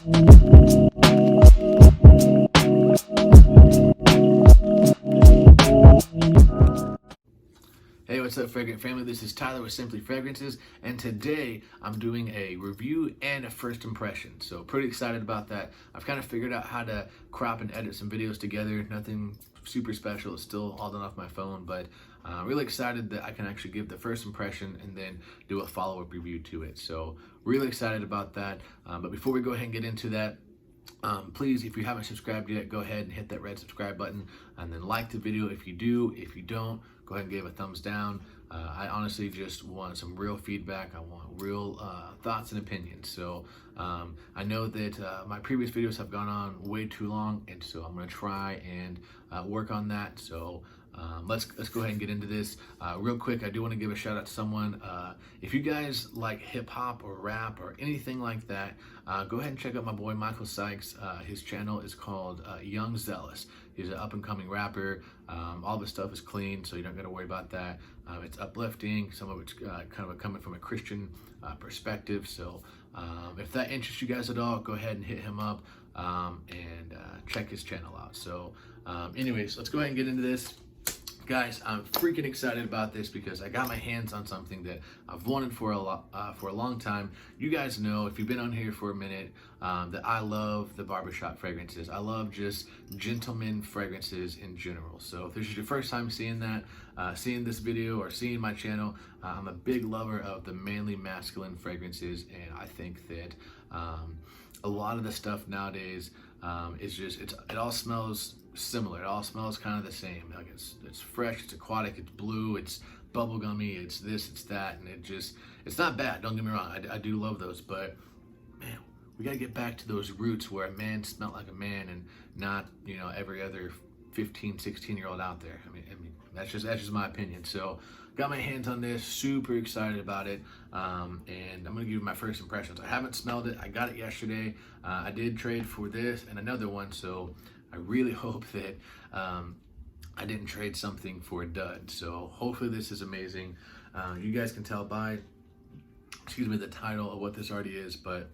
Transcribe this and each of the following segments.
Hey, what's up, Fragrant Family? This is Tyler with Simply Fragrances, and today I'm doing a review and a first impression. So pretty excited about that. I've kind of figured out how to crop and edit some videos together. Nothing super special. It's still all done off my phone, but really excited that I can actually give the first impression and then do a follow-up review to it. So really excited about that. But before we go ahead and get into that, please, if you haven't subscribed yet, go ahead and hit that red subscribe button and then like the video if you do. If you don't, go ahead and give a thumbs down. I honestly just want some real feedback. I want real thoughts and opinions. So I know that my previous videos have gone on way too long, and so I'm going to try and work on that. So let's go ahead and get into this. Real quick, I do want to give a shout out to someone. If you guys like hip hop or rap or anything like that, go ahead and check out my boy Michael Sykes. His channel is called Young Zealous. He's an up and coming rapper. All the stuff is clean, so you don't got to worry about that. It's uplifting. Some of it's kind of coming from a Christian perspective. So if that interests you guys at all, go ahead and hit him up and check his channel out. So anyways, let's go ahead and get into this. Guys, I'm freaking excited about this because I got my hands on something that I've wanted for a long time. You guys know, if you've been on here for a minute, that I love the barbershop fragrances. I love just gentleman fragrances in general. So if this is your first time seeing that, seeing this video or seeing my channel, I'm a big lover of the manly masculine fragrances, and I think that a lot of the stuff nowadays is just, it all smells similar. It all smells kind of the same. Like it's fresh, it's aquatic, it's blue, it's bubblegummy, it's this, it's that, and it's not bad. Don't get me wrong. I do love those, but man, we gotta get back to those roots where a man smelled like a man and not, you know, every other 15, 16-year-old out there. I mean, that's just my opinion. So got my hands on this, super excited about it, and I'm gonna give you my first impressions. I haven't smelled it. I got it yesterday. I did trade for this and another one, so I really hope that I didn't trade something for a dud. So hopefully this is amazing. You guys can tell by, the title of what this already is, but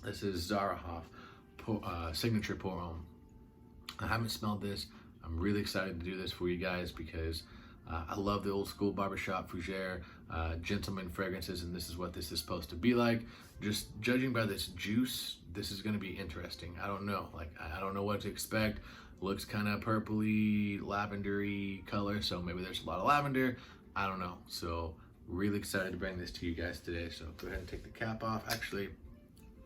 this is Zaharoff Signature Pour Homme. I haven't smelled this. I'm really excited to do this for you guys because I love the old school barbershop fougere, gentleman fragrances, and this is what this is supposed to be like. Just judging by this juice, this is going to be interesting. I don't know. I don't know what to expect. Looks kind of purpley, lavendery color, so maybe there's a lot of lavender. I don't know. So really excited to bring this to you guys today. So go ahead and take the cap off. Actually,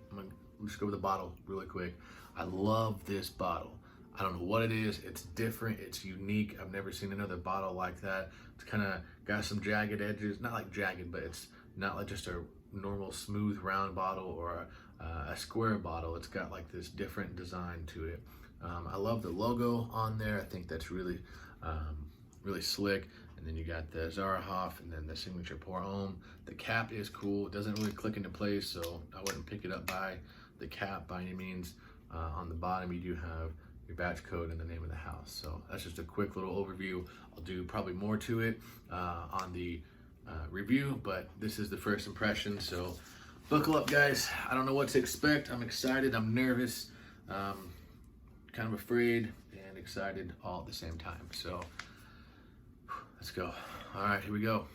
I'm going to just go with the bottle really quick. I love this bottle. I don't know what it is. It's different. It's unique. I've never seen another bottle like that. It's kind of got some jagged edges. Not like jagged, but it's not like just a normal smooth round bottle or a square bottle. It's got like this different design to it. I love the logo on there. I think that's really, really slick. And then you got the Zaharoff and then the Signature Pour Homme. The cap is cool. It doesn't really click into place, so I wouldn't pick it up by the cap by any means. On the bottom, you do have your batch code and the name of the house. So that's just a quick little overview. I'll do probably more to it on the review, but this is the first impression. So buckle up, guys. I don't know what to expect. I'm excited. I'm nervous. Kind of afraid and excited all at the same time. So let's go. All right, here we go.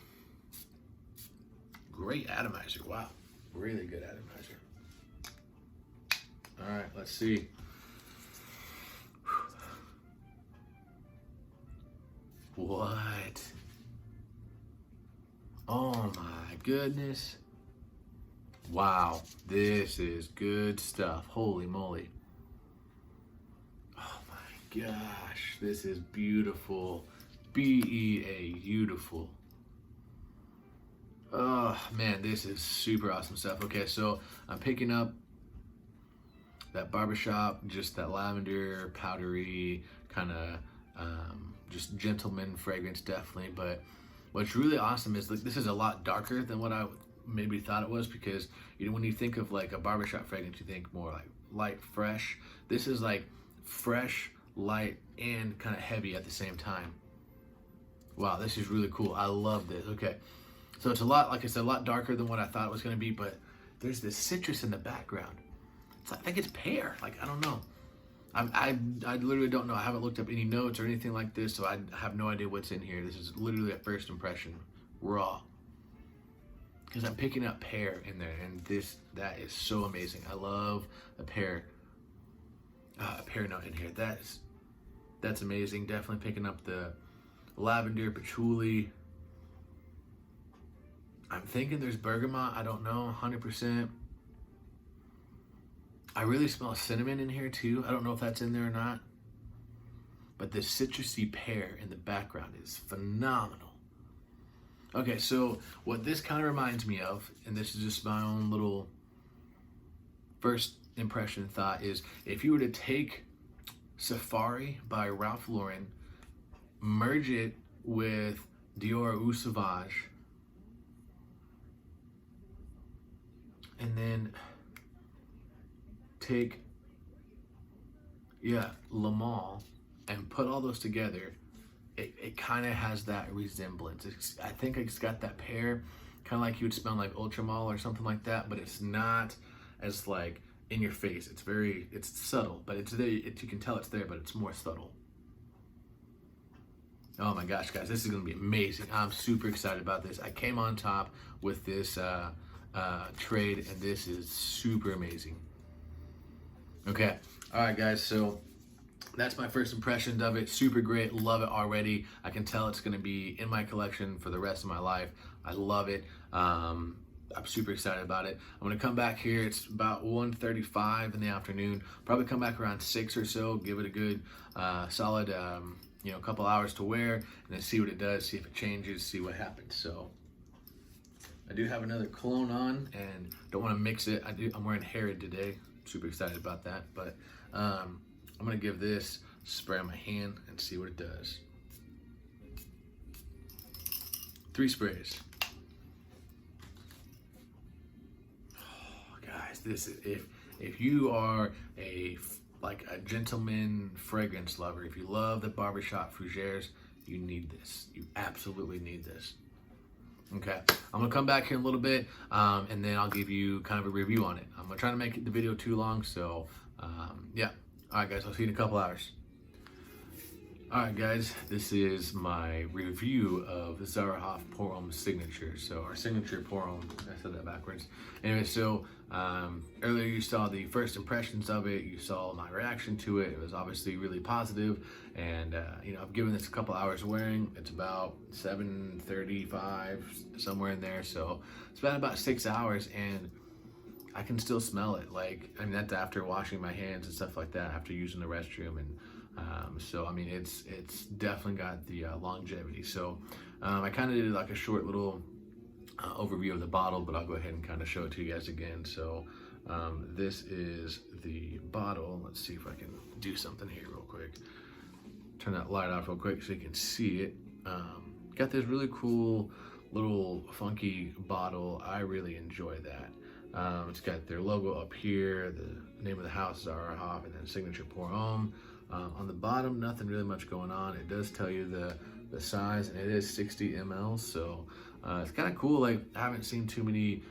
Great atomizer. Wow. Really good atomizer. All right, let's see. What? Oh my goodness. Wow, this is good stuff. Holy moly. Oh my gosh, this is beautiful. beautiful. Oh man, this is super awesome stuff. Okay, so I'm picking up that barbershop, just that lavender, powdery, kind of just gentleman fragrance, definitely. But what's really awesome is like this is a lot darker than what I maybe thought it was, because you know when you think of like a barbershop fragrance, you think more like light, fresh. This is like fresh, light, and kind of heavy at the same time. Wow, this is really cool. I love this. Okay, so it's a lot, like I said, a lot darker than what I thought it was going to be, but there's this citrus in the background. I think it's pear. Like, I don't know. I literally don't know. I haven't looked up any notes or anything like this, so I have no idea what's in here. This is literally a first impression, raw. Because I'm picking up pear in there, and that is so amazing. I love a pear note in here. That's amazing. Definitely picking up the lavender, patchouli. I'm thinking there's bergamot. I don't know, 100%. I really smell cinnamon in here too. I don't know if that's in there or not. But the citrusy pear in the background is phenomenal. Okay, so what this kind of reminds me of, and this is just my own little first impression thought, is if you were to take Safari by Ralph Lauren, merge it with Dior Eau Sauvage, and then take, Le Mans, and put all those together, it kind of has that resemblance. I think it's got that pear, kind of like you would smell like Ultramall or something like that, but it's not as like in your face. It's subtle, but it's there. You can tell it's there, but it's more subtle. Oh my gosh, guys, this is gonna be amazing. I'm super excited about this. I came on top with this trade, and this is super amazing. Okay, all right, guys, so that's my first impressions of it. Super great, love it already. I can tell it's gonna be in my collection for the rest of my life. I love it. I'm super excited about it. I'm gonna come back here. It's about 1:35 in the afternoon. Probably come back around 6 or so, give it a good solid couple hours to wear, and then see what it does, see if it changes, see what happens. So I do have another cologne on, and don't want to mix it. I'm wearing Herod today. Super excited about that, but I'm gonna give this spray on my hand and see what it does. 3 sprays. Oh, guys, this is if you are a gentleman fragrance lover, if you love the barbershop fougères, you need this. You absolutely need this. Okay, I'm gonna come back here in a little bit, and then I'll give you kind of a review on it. I'm gonna try to make the video too long, so yeah. All right, guys, I'll see you in a couple hours. All right, guys, this is my review of the Zaharoff Pour Homme Signature. So our signature Pour Homme, I said that backwards. Anyway, so earlier you saw the first impressions of it. You saw my reaction to it. It was obviously really positive, and I've given this a couple hours wearing. It's about 7:35, somewhere in there. So it's been about 6 hours, and I can still smell it. That's after washing my hands and stuff like that, after using the restroom, and so I mean, it's definitely got the longevity. So I kind of did like a short little overview of the bottle, but I'll go ahead and kind of show it to you guys again. So this is the bottle. Let's see if I can do something here real quick. Turn that light off real quick so you can see it. Got this really cool little funky bottle. I really enjoy that. It's got their logo up here, the name of the house is Zaharoff, and then signature Pour Homme. On the bottom, nothing really much going on. It does tell you the size, and it is 60 ml, so it's kind of cool. I haven't seen too many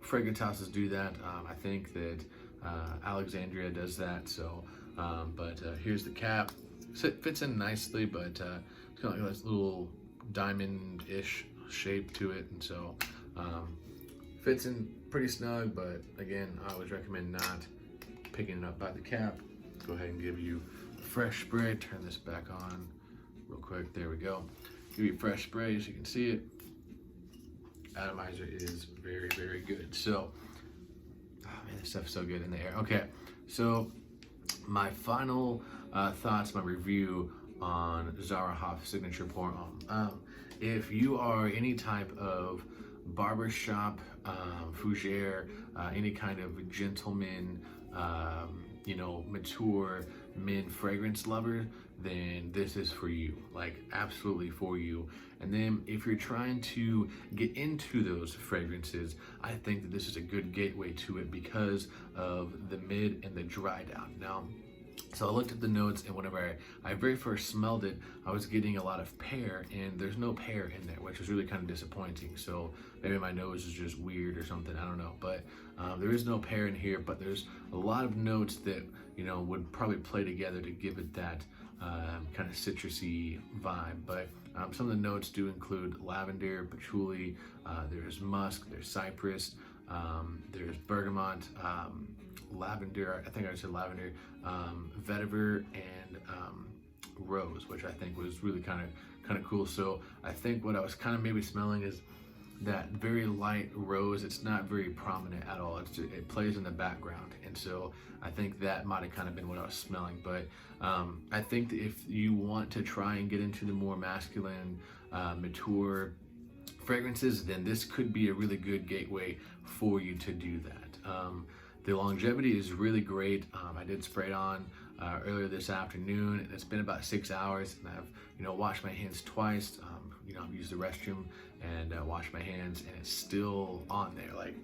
fragrance houses do that. I think that Alexandria does that, so but here's the cap. So it fits in nicely, but it's got like this little diamond-ish shape to it, and so fits in pretty snug, but again, I always recommend not picking it up by the cap. Go ahead and give you a fresh spray. Turn this back on real quick. There we go. Give you a fresh spray so you can see it. Atomizer is very, very good. So, oh man, this stuff's so good in the air. Okay, so my final thoughts, my review on Zaharoff Signature Pour Homme. If you are any type of barbershop fougere, any kind of gentleman, mature men fragrance lover, then this is for you, absolutely for you. And then if you're trying to get into those fragrances, I think that this is a good gateway to it because of the mid and the dry down. Now, So I looked at the notes, and whenever I very first smelled it, I was getting a lot of pear, and there's no pear in there, which was really kind of disappointing. So maybe my nose is just weird or something, I don't know. But there is no pear in here, but there's a lot of notes that, would probably play together to give it that kind of citrusy vibe. But some of the notes do include lavender, patchouli, there's musk, there's cypress, there's bergamot, lavender, I think I said lavender, vetiver, and rose, which I think was really kind of cool. So I think what I was kind of maybe smelling is that very light rose. It's not very prominent at all. It plays in the background, and so I think that might have kind of been what I was smelling. But I think that if you want to try and get into the more masculine, mature fragrances, then this could be a really good gateway for you to do that. The longevity is really great. I did spray it on earlier this afternoon, and it's been about 6 hours, and I've washed my hands twice. I've used the restroom and washed my hands, and it's still on there. Like,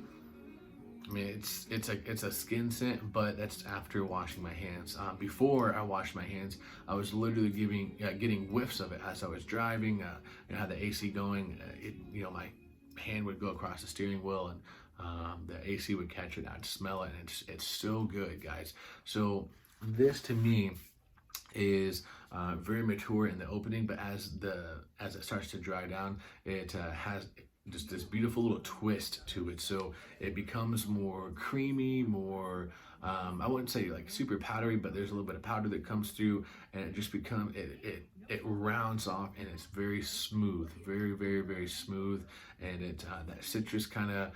I mean, it's a skin scent, but that's after washing my hands. Before I washed my hands, I was literally getting whiffs of it as I was driving. Had the AC going. My hand would go across the steering wheel, and the AC would catch it. I'd smell it, and it's so good, guys. So this to me is very mature in the opening, but as it starts to dry down, it has just this beautiful little twist to it. So it becomes more creamy, more I wouldn't say like super powdery, but there's a little bit of powder that comes through, and it just becomes it rounds off, and it's very smooth, very, very, very smooth. And that citrus kind of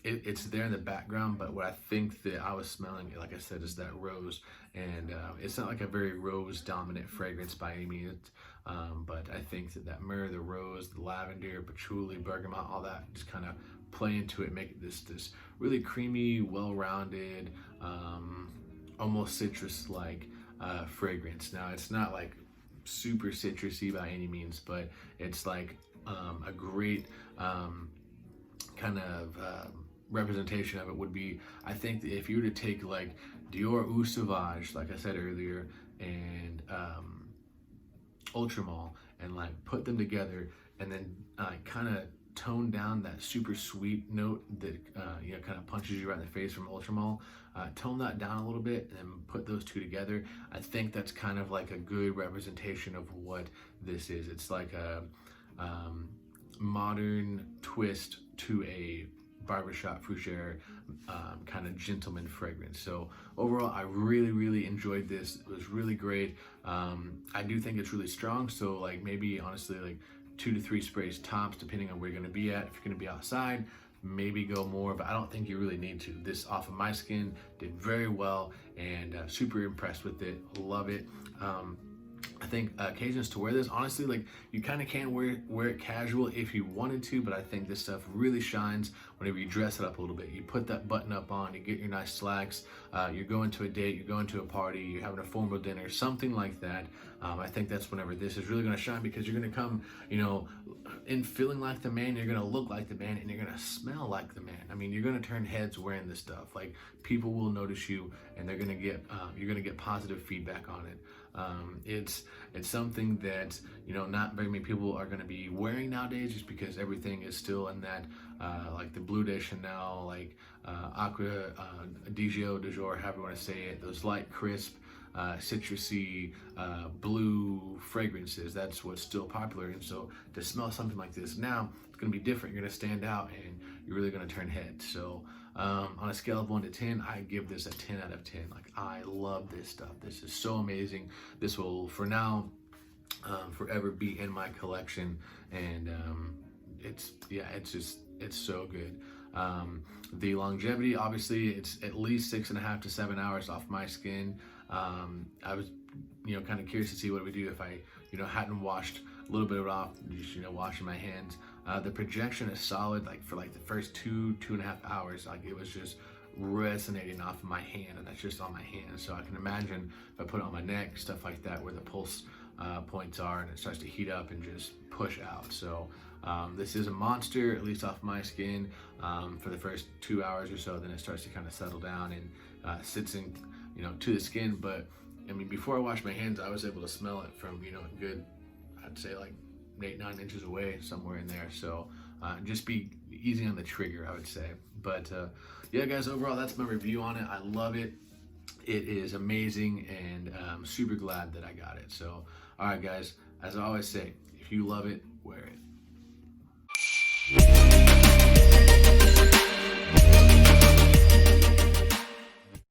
it's there in the background, but what I think that I was smelling, like I said, is that rose. And it's not like a very rose dominant fragrance by any means, but I think that myrrh, the rose, the lavender, patchouli, bergamot, all that just kind of play into it, make it this really creamy, well-rounded, almost citrus-like fragrance. Now, it's not like super citrusy by any means, but it's like a great kind of representation of it would be, I think that if you were to take like Dior Eau Sauvage, like I said earlier, and Ultramall, and like put them together, and then kind of tone down that super sweet note that kind of punches you right in the face from Ultramall, tone that down a little bit, and then put those two together. I think that's kind of like a good representation of what this is. It's like a modern twist to a barbershop fougere kind of gentleman fragrance. So overall, I really, really enjoyed this. It was really great. I do think it's really strong, so like maybe honestly like 2 to 3 sprays tops, depending on where you're going to be at. If you're going to be outside, maybe go more, but I don't think you really need to. This off of my skin did very well, and super impressed with it. Love it. I think occasions to wear this, honestly, like you kind of can wear it casual if you wanted to, but I think this stuff really shines whenever you dress it up a little bit. You put that button up on, you get your nice slacks, you're going to a date, you're going to a party, you're having a formal dinner, something like that. I think that's whenever this is really going to shine, because you're going to come, in feeling like the man, you're going to look like the man, and you're going to smell like the man. I mean, you're going to turn heads wearing this stuff. Like, people will notice you, and they're going to get, you're going to get positive feedback on it. It's something that not very many people are going to be wearing nowadays, just because everything is still in that like the Bleu de Chanel, like Aqua di Gio de Jour, however you want to say it, those light, crisp, citrusy, blue fragrances. That's what's still popular, and so to smell something like this now, it's going to be different. You're going to stand out, and you're really going to turn heads. So on a scale of 1 to 10, I give this a 10 out of 10. Like, I love this stuff. This is so amazing. This will, for now, forever be in my collection, and it's so good. The longevity, obviously, it's at least 6.5 to 7 hours off my skin. I was, kind of curious to see what it would do if I, hadn't washed a little bit of it off, just, washing my hands. The projection is solid, like for like the first 2.5 hours, like it was just resonating off of my hand, and that's just on my hand. So I can imagine if I put it on my neck, stuff like that, where the pulse points are, and it starts to heat up and just push out. So this is a monster, at least off my skin, for the first 2 hours or so. Then it starts to kind of settle down and sits in to the skin. But I mean, before I washed my hands, I was able to smell it from, a good, I'd say like 8-9 inches away, somewhere in there. So just be easy on the trigger, I would say. But yeah, guys, overall, that's my review on it. I love it. It is amazing, and I'm super glad that I got it. So, all right, guys, as I always say, if you love it, wear it.